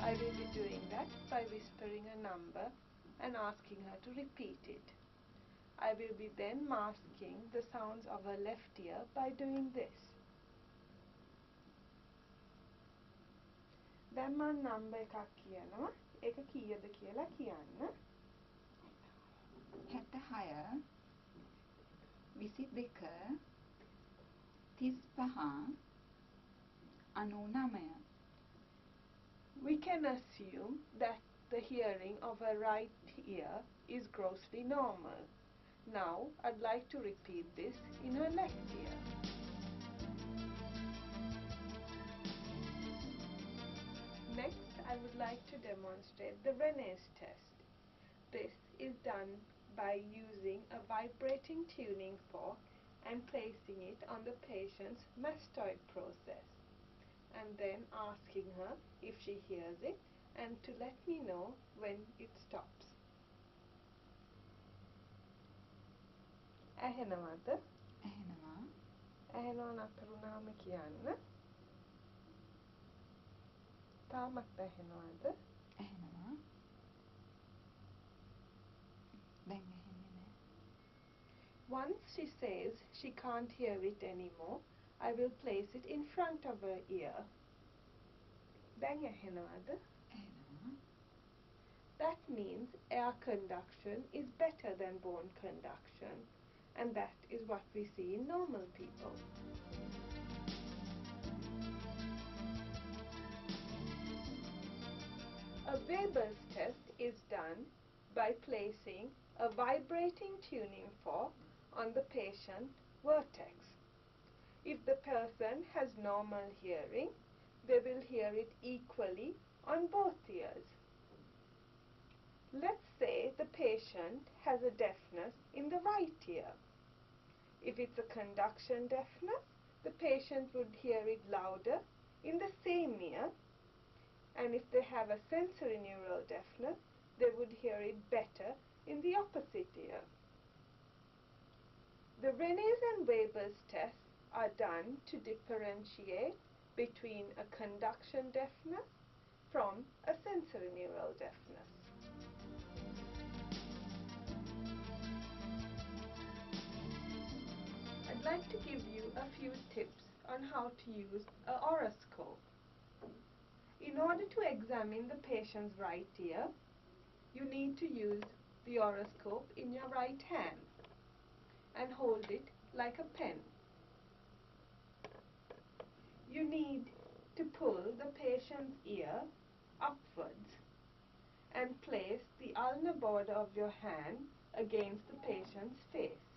I will be doing that by whispering a number and asking her to repeat it. I will be then masking the sounds of her left ear by doing this. දැන් මම number එකක් කියනවා. ඒක කීයද කියලා කියන්න. 76 22 35 99. We can assume that the hearing of her right ear is grossly normal. Now, I'd like to repeat this in her left ear. Next, I would like to demonstrate the Rene's test. This is done by using a vibrating tuning fork and placing it on the patient's mastoid process, and then asking her if she hears it and to let me know when it stops. ඇහෙනවද? ඇහෙනවා. ඇහෙනව නතරුනාම කියන්න. තාමත් ඇහෙනවද? ඇහෙනවා. දැන් ඇහෙන්නේ නැහැ. Once she says she can't hear it anymore, I will place it in front of her ear. දැන් ඇහෙනවද? ඇහෙනවා. That means air conduction is better than bone conduction, and that is what we see in normal people. A Weber's test is done by placing a vibrating tuning fork on the patient vertex. If the person has normal hearing, they will hear it equally on both ears. Let's say the patient has a deafness in the right ear. If it's a conduction deafness, the patient would hear it louder in the same ear, and if they have a sensory neural deafness, they would hear it better in the opposite ear. The Rene's and Weber's tests are done to differentiate between a conduction deafness from a sensory neural deafness. I'd like to give you a few tips on how to use an otoscope. In order to examine the patient's right ear, you need to use the otoscope in your right hand and hold it like a pen. You need to pull the patient's ear upwards and place the ulnar border of your hand against the patient's face.